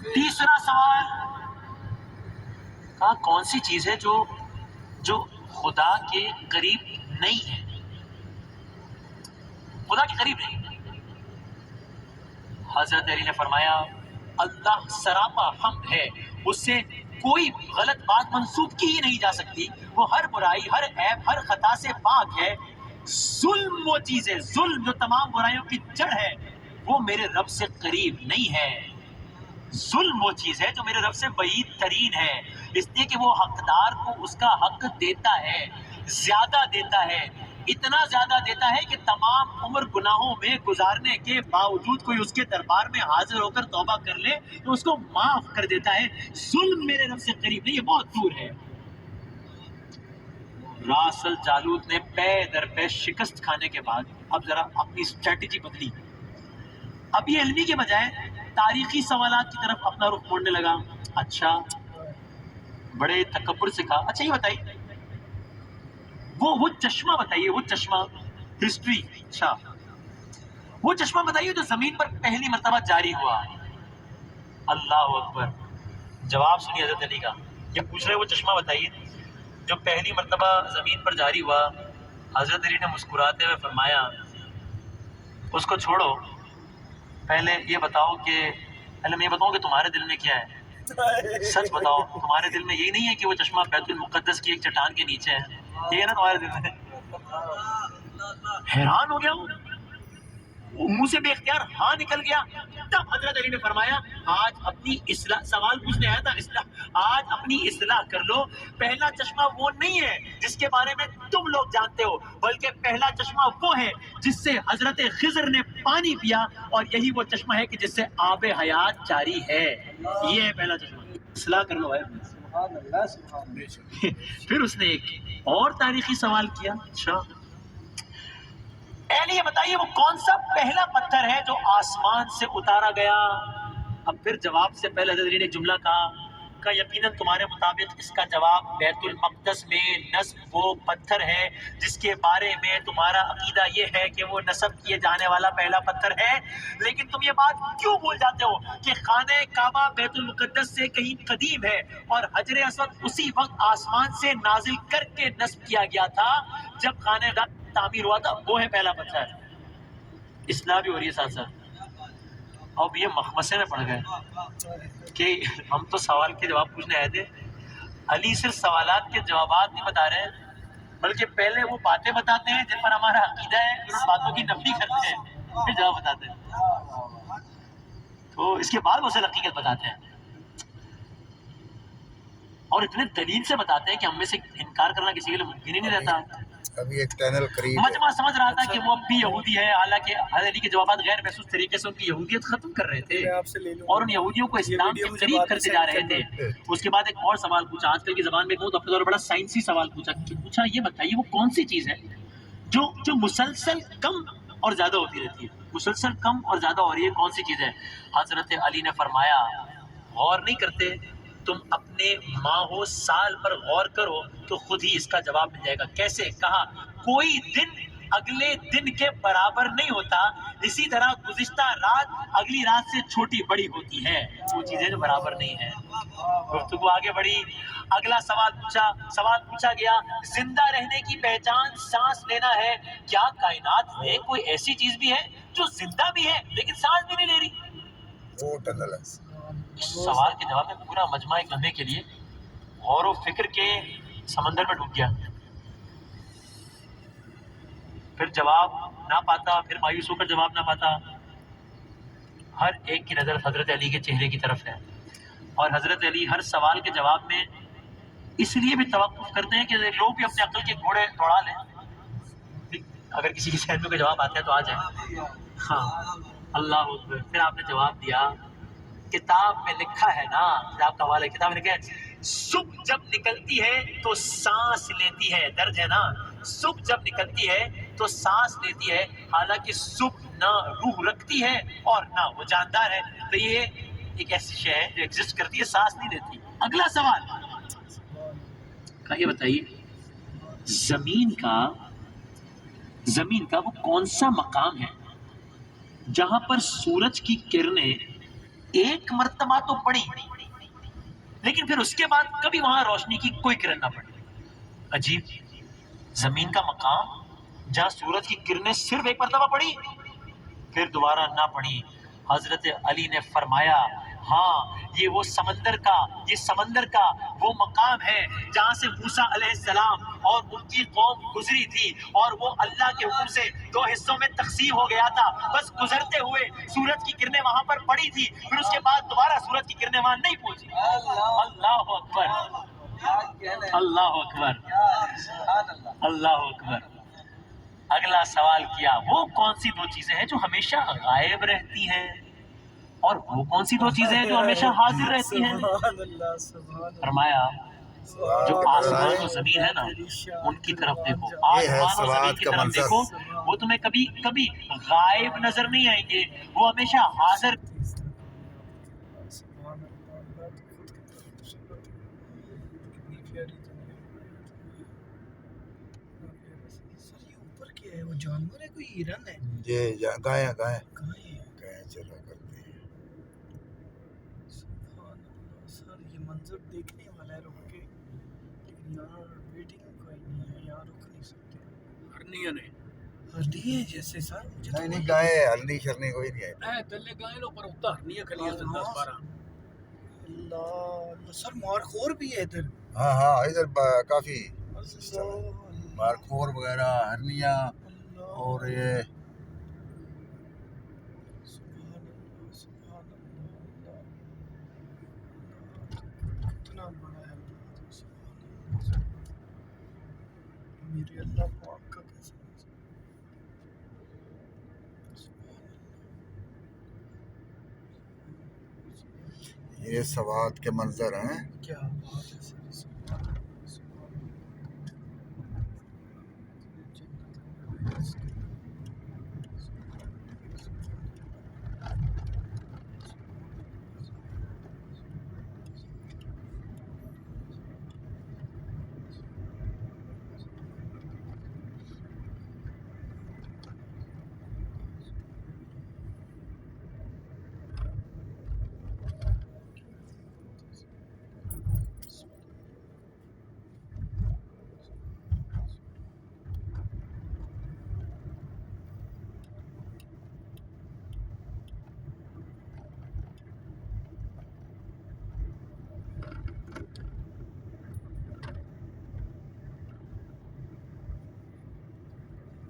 تیسرا سوال، کہا کون سی چیز ہے جو خدا کے قریب نہیں ہے؟ خدا کے قریب نہیں۔ حضرت علی نے فرمایا اللہ سراپا حمد ہے، اس سے کوئی غلط بات منسوب کی ہی نہیں جا سکتی، وہ ہر برائی، ہر عیب، ہر خطا سے پاک ہے۔ ظلم وہ چیز ہے، ظلم جو تمام برائیوں کی جڑ ہے، وہ میرے رب سے قریب نہیں ہے۔ ظلم وہ چیز ہے جو میرے رب سے بعید ترین ہے، اس لیے کہ وہ حقدار کو اس کا حق دیتا ہے، زیادہ دیتا ہے، اتنا زیادہ دیتا ہے کہ تمام عمر گناہوں میں گزارنے کے باوجود کوئی اس کے دربار میں حاضر ہو کر توبہ کر لے تو اس کو معاف کر دیتا ہے۔ ظلم میرے رب سے قریب نہیں، یہ بہت دور ہے۔ راس الجالوت نے پے در پے شکست کھانے کے بعد اب ذرا اپنی اسٹریٹجی بدلی، اب یہ علمی کے بجائے تاریخی سوالات کی طرف اپنا رخ موڑنے لگا۔ اچھا، بڑے تکبر سے کہا اچھا یہ بتائیے وہ چشمہ بتائیے، وہ چشمہ ہسٹری، اچھا وہ چشمہ بتائیے جو زمین پر پہلی مرتبہ جاری ہوا۔ اللہ اکبر، جواب سنیے حضرت علی کا، یہ پوچھ رہے وہ چشمہ بتائیے جو پہلی مرتبہ زمین پر جاری ہوا۔ حضرت علی نے مسکراتے ہوئے فرمایا اس کو چھوڑو، پہلے یہ بتاؤ کہ تمہارے دل میں کیا ہے، سچ بتاؤ، تمہارے دل میں یہی نہیں ہے کہ وہ چشمہ بیت المقدس کی ایک چٹان کے نیچے ہے؟ یہ ہے نا تمہارے دل میں؟ حیران ہو گیا وہ منہ سے بے اختیار ہاں نکل گیا۔ تب حضرت علی نے فرمایا آج اپنی اصلاح، سوال پوچھنے آیا تھا اصلاح، آج اپنی اصلاح کر لو۔ پہلا چشمہ وہ نہیں ہے جس کے بارے میں تم لوگ جانتے ہو، بلکہ پہلا چشمہ وہ ہے جس سے حضرت خضر نے پانی پیا، اور یہی وہ چشمہ ہے کہ جس سے آب حیات جاری ہے۔ یہ ہے پہلا چشمہ، اصلاح کر لو بھائی۔ پھر اس نے ایک اور تاریخی سوال کیا، اچھا پہلے یہ بتائیے وہ کون سا پہلا پتھر ہے جو آسمان سے اتارا گیا؟ اب پھر جواب سے پہلے حضرت علی نے جملہ کہا یقیناً تمہارے مطابق اس کا جواب بیت المقدس میں نصب وہ پتھر ہے جس کے بارے میں تمہارا عقیدہ یہ ہے کہ وہ نصب کیے جانے والا پہلا پتھر ہے، لیکن تم یہ بات کیوں بھول جاتے ہو کہ خانہ کعبہ بیت المقدس سے کہیں قدیم ہے اور حجر اسود اسی وقت آسمان سے نازل کر کے نصب کیا گیا تھا جب خانہ کعبہ تعمیر ہوا تھا، وہ ہے پہلا پتھر۔ اصلاح بھی ہو رہی ہے ساتھ ساتھ۔ اب یہ مخمسے میں پڑ گئے کہ ہم تو سوال کے جواب پوچھنے آئے تھے، علی صرف سوالات کے جوابات نہیں بتا رہے ہیں بلکہ پہلے وہ باتیں بتاتے ہیں جن پر ہمارا عقیدہ ہے، پھر ان باتوں کی نفی کرتے ہیں، پھر جواب بتاتے ہیں، تو اس کے بعد وہ اصل حقیقت بتاتے ہیں، اور اتنے دلیل سے بتاتے ہیں کہ ہم میں سے انکار کرنا کسی کے لیے ممکن ہی نہیں رہتا۔ ابھی ایک ٹنل قریب مجمع سمجھ رہا تھا کہ وہ اب بھی یہودی ہے، حالانکہ حضرت علی کے جوابات غیر محسوس طریقے سے ان کی یہودیت ختم کر رہے تھے اور ان یہودیوں کو اسلام سے قریب کرتے جا رہے تھے۔ اس کے بعد ایک اور سوال پوچھا، آج کل کی زبان میں کہوں تو اپنے طور پر بڑا سائنسی سوال پوچھا یہ بتائیے وہ کون سی چیز ہے جو مسلسل کم اور زیادہ ہوتی رہتی ہے، مسلسل کم اور زیادہ ہو رہی ہے، کون سی چیز ہے؟ حضرت علی نے فرمایا غور نہیں کرتے تم اپنے ماہو سال پر غور کرو تو خود ہی اس کا جواب مل جائے گا۔ کیسے؟ کہا کوئی دن اگلے دن کے برابر نہیں ہوتا، اسی طرح گزشتہ رات اگلی رات سے چھوٹی بڑی ہوتی ہے، وہ چیزیں جو برابر نہیں ہیں۔ گفتگو آگے بڑھی، اگلا سوال پوچھا گیا زندہ رہنے کی پہچان سانس لینا ہے، کیا کائنات میں کوئی ایسی چیز بھی ہے جو زندہ بھی ہے لیکن سانس بھی نہیں لے رہی؟ وہ ٹنل ہے۔ اس سوال کے جواب میں پورا مجمع ایک لمحے کے لیے غور و فکر کے سمندر میں ڈوب گیا، پھر جواب نہ پاتا، پھر مایوس ہو کر جواب نہ پاتا۔ ہر ایک کی نظر حضرت علی کے چہرے کی طرف ہے، اور حضرت علی ہر سوال کے جواب میں اس لیے بھی توقف کرتے ہیں کہ لوگ بھی اپنے عقل کے گھوڑے دوڑا لیں، اگر کسی کے ذہن میں کوئی جواب آتا ہے تو آ جائے۔ ہاں اللہ اکبر۔ پھر آپ نے جواب دیا کتاب میں لکھا ہے نا، کتاب کا حوالہ، کتاب میں لکھا ہے صبح جب نکلتی ہے تو سانس لیتی ہے، درج ہے نا، صبح جب نکلتی ہے تو سانس لیتی ہے، حالانکہ صبح نہ روح رکھتی ہے اور نہ وہ جاندار ہے، تو یہ ایک ایسی شے ہے جو ایگزسٹ کرتی ہے، سانس نہیں لیتی۔ اگلا سوال کا یہ بتائیے زمین کا وہ کون سا مقام ہے جہاں پر سورج کی کرنیں ایک مرتبہ تو پڑی لیکن پھر اس کے بعد کبھی وہاں روشنی کی کوئی کرن نہ پڑی. عجیب، زمین کا مقام جہاں سورج کی کرنیں صرف ایک مرتبہ پڑی پھر دوبارہ نہ پڑی. حضرت علی نے فرمایا ہاں یہ سمندر کا وہ مقام ہے جہاں سے موسیٰ علیہ السلام اور ان کی قوم گزری تھی اور وہ اللہ کے حکم سے 2 حصوں میں تقسیم ہو گیا تھا. بس گزرتے ہوئے سورج کی کرنیں وہاں پر پڑی تھی پھر اس کے بعد دوبارہ سورج کی کرنیں وہاں نہیں پہنچی. اللہ اکبر، اللہ اکبر، اللہ اکبر. اگلا سوال کیا وہ کون سی 2 چیزیں ہیں جو ہمیشہ غائب رہتی ہیں اور وہ کون سی 2 چیزیں ہیں جو ہمیشہ حاضر رہتی ہیں. فرمایا جو آسمان و زمین ہے نا ان کی طرف دیکھو، آسمان و زمین کی طرف دیکھو، وہ تمہیں کبھی کبھی غائب نظر نہیں آئیں گے، وہ ہمیشہ حاضر. وہ جانور ہے کوئی ہرن ہے؟ یہ گائے کہاں ہے؟ چلا کرتے ہیں. سبحان اللہ سر، یہ منظر دیکھنے والا ہے رک کے، لیکن یار ویٹنگ کوئی نہیں ہے، یار رک نہیں سکتے. ہرنیاں نے ہرنی ہے جیسے سر، مجھے تو نہیں گائے ہلنی شرنی کوئی نہیں ہے. تلے گائے لو پر ہوتا ہرنیاں کھلیاں سے 10-12. اللہ سر، مارخور بھی ہے ادھر. ہاں ادھر کافی اللہ مارخور وغیرہ ہرنیاں اور یہ سبحان اللہ سبحان اللہ. کتنا بڑا ہے اللہ، سبحان اللہ. میرے اللہ پاک کا قسم. یہ سوات کے منظر ہیں. کیا بات ہے سر، سبحان اللہ سبحان اللہ.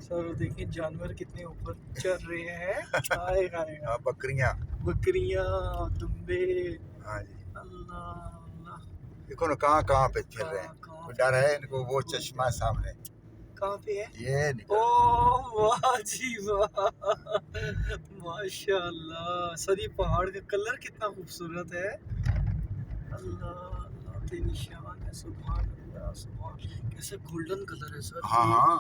سر دیکھیں جانور کتنے اوپر چل رہے ہیں. بکریاں دمبے. ہاں جی اللہ اللہ. دیکھو نا کہاں پہ چل رہے ہیں. کوئی ڈر ہے ان کو؟ وہ چشمہ سامنے کہاں پہ ہے؟ یہ نکل. او واہ جی واہ، ماشاء اللہ سر، یہ پہاڑ کا کلر کتنا خوبصورت ہے. اللہ اللہ تیری شان ہے، سبحان اللہ سبحان. کیسے گولڈن کلر ہے سر. ہاں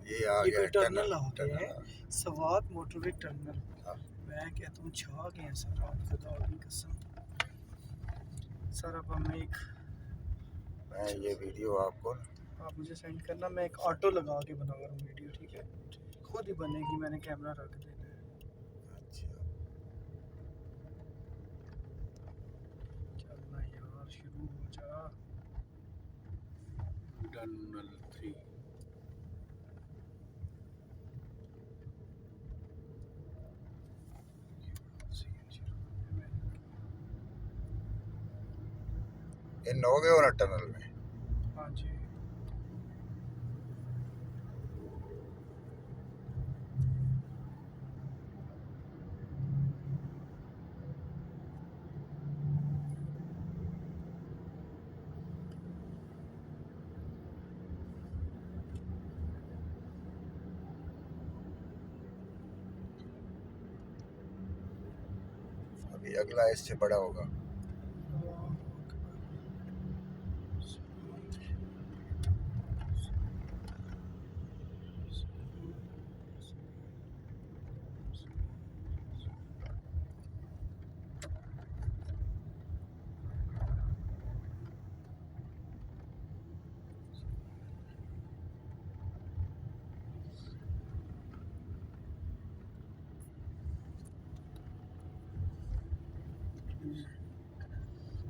یہ آ یہ گیا کوئی ٹنل آ گیا ٹنل. ہے، سوات موٹر وے ٹنل. ہاں. میں کہتا ہوں چھا گئے ہیں سر آپ، خدا کی قسم. سر اب ہم میں یہ ویڈیو آپ کو آپ مجھے سینڈ کرنا، میں ایک آٹو لگا کے بنا رہا ہوں ویڈیو، ٹھیک ہے؟ خود ہی بنے گی، میں نے کیمرہ رکھ دینا ہے. اچھا چلنا یار، شروع ہو جا. ٹنل 3 ان ہو گئے نا ٹنل میں. ہاں جی. ابھی اگلا اس سے بڑا ہوگا.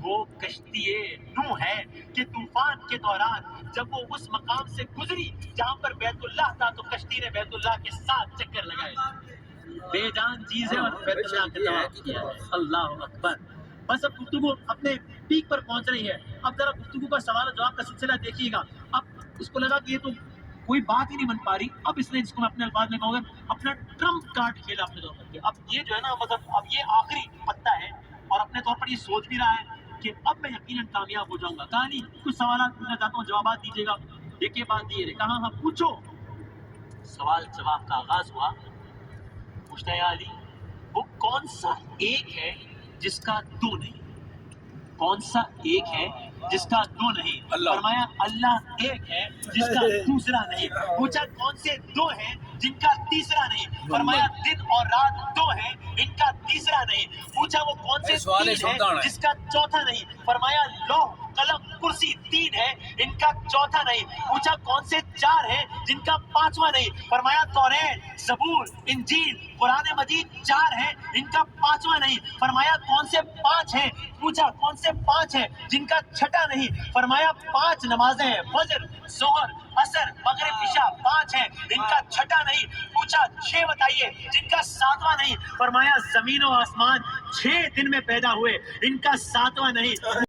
وہ کشتی نوح ہے کہ طوفان کے دوران جب وہ اس مقام سے گزری جہاں پر بیت اللہ تھا تو کشتی نے بیت اللہ کے ساتھ چکر لگائے. بے جان چیز ہے اور بیت اللہ کا طواف کیا ہے. اللہ اکبر. بس اب گفتگو اپنے پیک پر پہنچ رہی ہے. اب ذرا گفتگو کا سوال و جواب کا سلسلہ دیکھیے گا. اب اس کو لگا کہ یہ تو کوئی بات ہی نہیں بن پا رہی. اب اس نے جس کو میں اپنے الفاظ میں کہوں گا اپنا ٹرمپ کارڈ کھیلا اپنے طور پر. اب یہ جو ہے نا مطلب اب یہ آخری پتا ہے اور اپنے طور پر یہ سوچ بھی رہا ہے کہ اب میں یقیناً کامیاب ہو جاؤں گا. کہا نہیں کچھ سوالات پوچھنا چاہتا ہوں, جوابات دیجیے گا. دیکھیے بات دی ہے, کہا ہاں پوچھو. سوال جواب کا آغاز ہوا. پوچھتا ہے علی وہ کون سا ایک ہے جس کا دو نہیں؟ کون سا ایک ہے جس کا دو نہیں؟ فرمایا اللہ ایک ہے جس کا دوسرا نہیں. پوچھا کون سے دو ہیں جن کا تیسرا نہیں؟ فرمایا دن اور رات دو ہیں ان کا تیسرا نہیں. پوچھا وہ کون سے تین ہے جس کا چوتھا نہیں؟ فرمایا لوح قلم کرسی تین ہے ان کا چوتھا نہیں. پوچھا کون سے چار ہیں جن کا پانچواں نہیں؟ فرمایا توریت زبور انجیل قرآن مجید چار ہیں ان کا پانچواں نہیں. فرمایا کون سے پانچ ہیں؟ پوچھا کون سے پانچ ہیں جن کا چھٹا نہیں؟ فرمایا پانچ نمازیں ہیں فجر ظہر عصر مغرب عشاء پانچ ہیں ان کا چھٹا نہیں. پوچھا چھ بتائیے جن کا ساتواں نہیں؟ فرمایا زمین و آسمان 6 دن میں پیدا ہوئے ان کا ساتواں نہیں.